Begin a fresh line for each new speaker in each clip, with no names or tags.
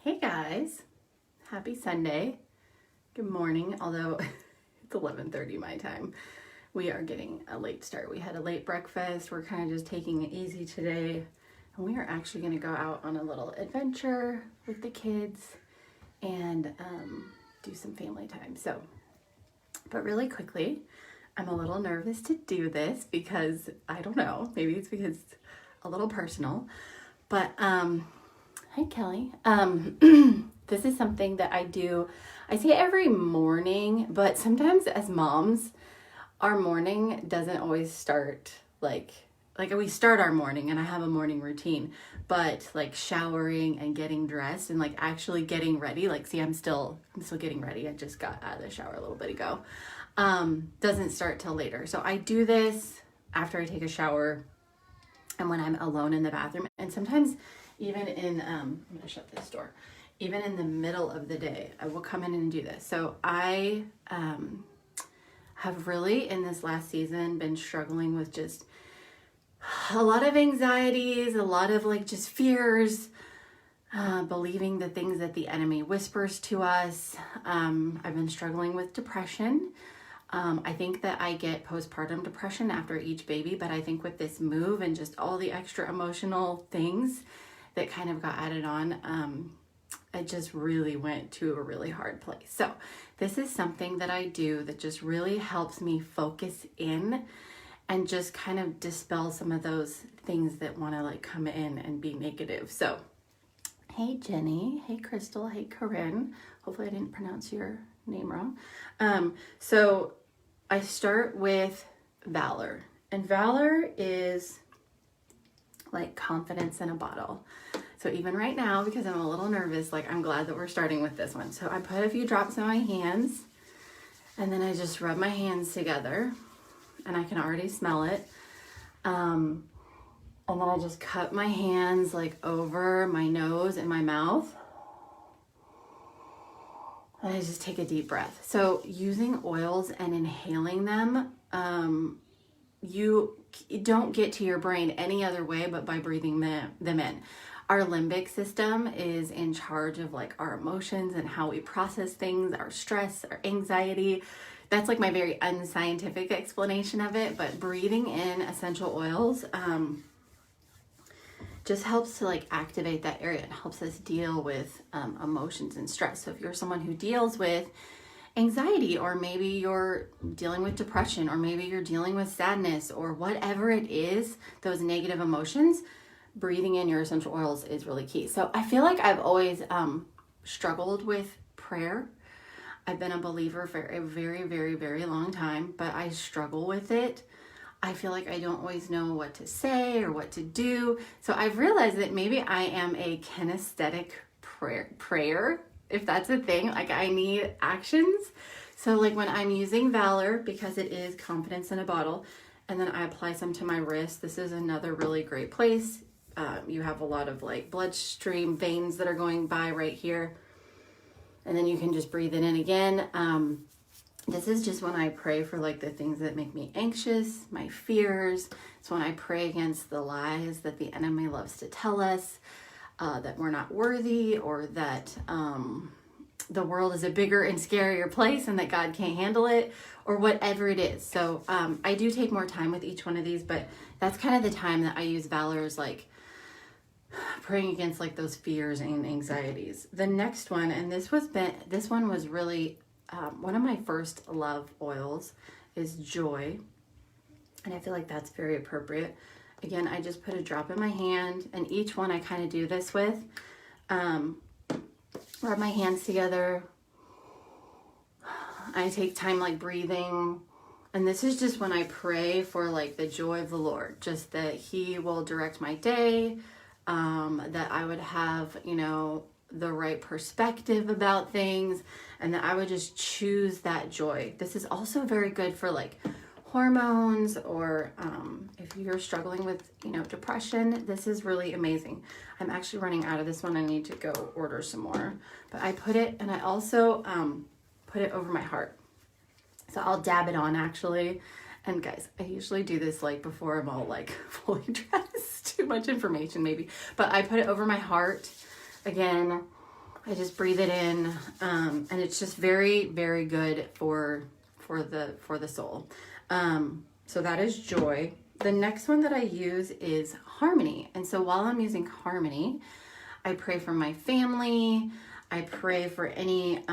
Hey guys, happy Sunday. Good morning, although it's 11:30 my time. We are getting a late start. We had a late breakfast. We're kind of just taking it easy today. And we are actually going to go out on a little adventure with the kids and do some family time. But really quickly, I'm a little nervous to do this because I don't know, maybe it's because it's a little personal, but hi Kelly. This is something that I do. I say every morning, but sometimes as moms, our morning doesn't always start like we start our morning and I have a morning routine, but like showering and getting dressed and like actually getting ready, like see I'm still getting ready. I just got out of the shower a little bit ago. Doesn't start till later. So I do this after I take a shower and when I'm alone in the bathroom, and sometimes even in I'm gonna shut this door. Even in the middle of the day, I will come in and do this. So I have really in this last season been struggling with just a lot of anxieties, a lot of like just fears, believing the things that the enemy whispers to us. I've been struggling with depression. I think that I get postpartum depression after each baby, but I think with this move and just all the extra emotional things that kind of got added on, I just really went to a really hard place. So this is something that I do that just really helps me focus in and just kind of dispel some of those things that want to like come in and be negative. So hey Jenny, hey Crystal, hey Corinne. Hopefully I didn't pronounce your name wrong. So I start with Valor, and Valor is like confidence in a bottle. So even right now, because I'm a little nervous, like I'm glad that we're starting with this one. So I put a few drops in my hands and then I just rub my hands together and I can already smell it. And then I just cup my hands like over my nose and my mouth. And I just take a deep breath. So using oils and inhaling them, you don't get to your brain any other way but by breathing them in. Our limbic system is in charge of like our emotions and how we process things, our stress, our anxiety. That's like my very unscientific explanation of it, but breathing in essential oils just helps to like activate that area. It helps us deal with emotions and stress. So if you're someone who deals with anxiety, or maybe you're dealing with depression, or maybe you're dealing with sadness, or whatever it is, those negative emotions, breathing in your essential oils is really key. So I feel like I've always struggled with prayer. I've been a believer for a very, very, very long time, but I struggle with it. I feel like I don't always know what to say or what to do. So I've realized that maybe I am a kinesthetic prayer, if that's a thing. Like I need actions. So like when I'm using Valor, because it is confidence in a bottle, and then I apply some to my wrist, this is another really great place. You have a lot of like bloodstream veins that are going by right here. And then you can just breathe it in again. This is just when I pray for like the things that make me anxious, my fears. It's when I pray against the lies that the enemy loves to tell us, that we're not worthy, or that the world is a bigger and scarier place and that God can't handle it, or whatever it is. So I do take more time with each one of these, but that's kind of the time that I use Valor's like praying against like those fears and anxieties. The next one, and this one was really one of my first love oils, is Joy. And I feel like that's very appropriate. Again, I just put a drop in my hand, and each one I kind of do this with. Rub my hands together. I take time like breathing. And this is just when I pray for like the joy of the Lord, just that He will direct my day, that I would have, the right perspective about things, and that I would just choose that joy. This is also very good for like hormones, or if you're struggling with, depression, this is really amazing. I'm actually running out of this one. I need to go order some more, but I put it, and I also put it over my heart. So I'll dab it on actually. And guys, I usually do this like before I'm all like fully dressed. Too much information maybe. But I put it over my heart. Again, I just breathe it in, and it's just very, very good for the soul. So that is joy. The next one that I use is harmony. And so while I'm using harmony, I pray for my family. I pray for any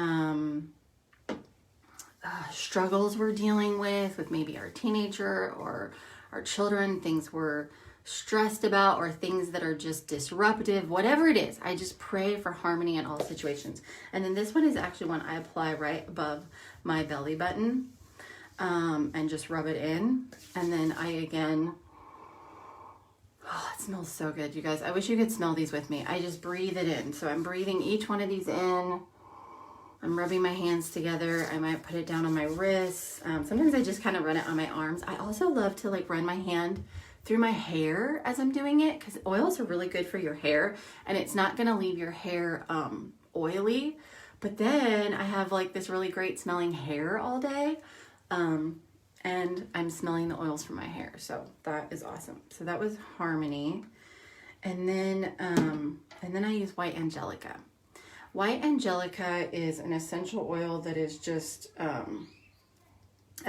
struggles we're dealing with maybe our teenager or our children, things we're stressed about or things that are just disruptive, whatever it is. I just pray for harmony in all situations. And then this one is actually one I apply right above my belly button, and just rub it in. And then oh, it smells so good, you guys. I wish you could smell these with me. I just breathe it in. So I'm breathing each one of these in. I'm rubbing my hands together. I might put it down on my wrists. Sometimes I just kind of run it on my arms. I also love to like run my hand through my hair as I'm doing it, because oils are really good for your hair, and it's not going to leave your hair oily. But then I have like this really great smelling hair all day, and I'm smelling the oils from my hair. So that is awesome. So that was harmony. And then I use white Angelica. White Angelica is an essential oil that is just a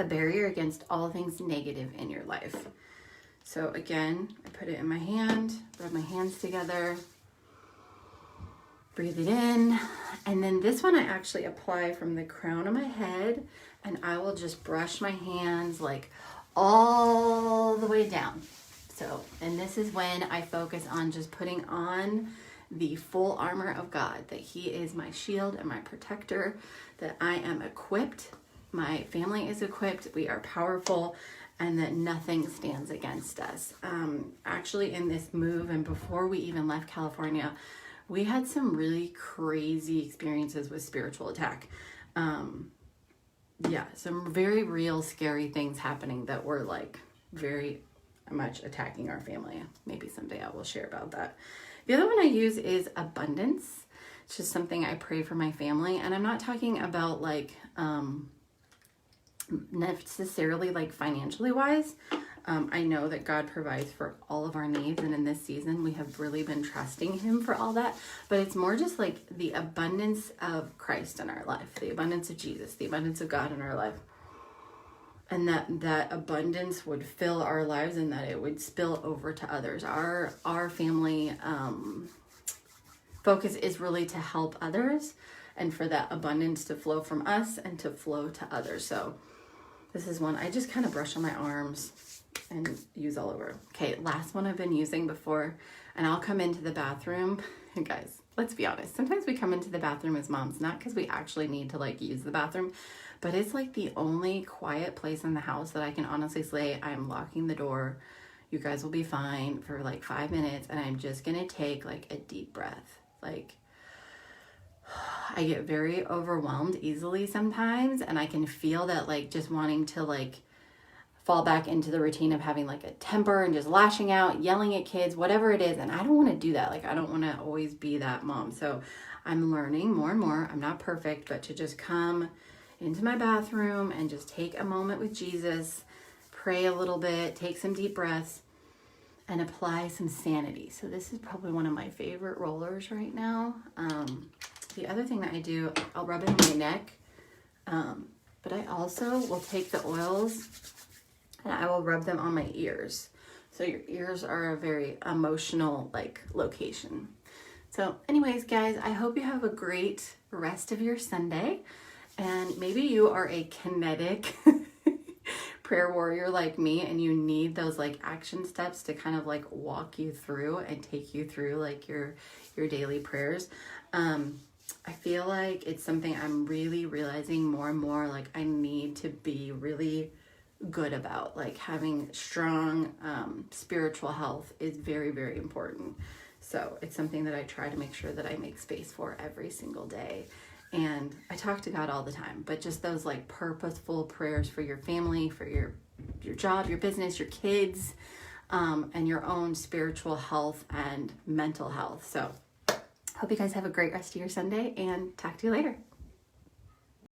barrier against all things negative in your life. So again, I put it in my hand, rub my hands together, breathe it in. And then this one I actually apply from the crown of my head, and I will just brush my hands like all the way down. So, and this is when I focus on just putting on the full armor of God, that He is my shield and my protector, that I am equipped, my family is equipped, we are powerful, and that nothing stands against us. Actually, in this move and before we even left California, we had some really crazy experiences with spiritual attack. Yeah, some very real scary things happening that were like very much attacking our family. Maybe someday I will share about that. The other one I use is abundance. It's just something I pray for my family. And I'm not talking about like necessarily like financially wise. I know that God provides for all of our needs, and in this season we have really been trusting Him for all that, but it's more just like the abundance of Christ in our life, the abundance of Jesus, the abundance of God in our life, and that abundance would fill our lives and that it would spill over to others. Our family focus is really to help others and for that abundance to flow from us and to flow to others. So this is one I just kind of brush on my arms and use all over. Okay, last one I've been using before, and I'll come into the bathroom. And guys, let's be honest. Sometimes we come into the bathroom as moms, not because we actually need to like use the bathroom, but it's like the only quiet place in the house that I can honestly say I'm locking the door. You guys will be fine for like 5 minutes, and I'm just gonna take like a deep breath. Like, I get very overwhelmed easily sometimes, and I can feel that like just wanting to like fall back into the routine of having like a temper and just lashing out, yelling at kids, whatever it is. And I don't want to do that. Like, I don't want to always be that mom. So I'm learning more and more. I'm not perfect, but to just come into my bathroom and just take a moment with Jesus, pray a little bit, take some deep breaths, and apply some sanity. So this is probably one of my favorite rollers right now. The other thing that I do, I'll rub it on my neck, but I also will take the oils and I will rub them on my ears. So your ears are a very emotional like location. So anyways, guys, I hope you have a great rest of your Sunday, and maybe you are a kinetic prayer warrior like me, and you need those like action steps to kind of like walk you through and take you through like your daily prayers. I feel like it's something I'm really realizing more and more, like I need to be really good about. Like having strong spiritual health is very, very important. So it's something that I try to make sure that I make space for every single day. And I talk to God all the time, but just those like purposeful prayers for your family, for your job, your business, your kids, and your own spiritual health and mental health. So hope you guys have a great rest of your Sunday, and talk to you later.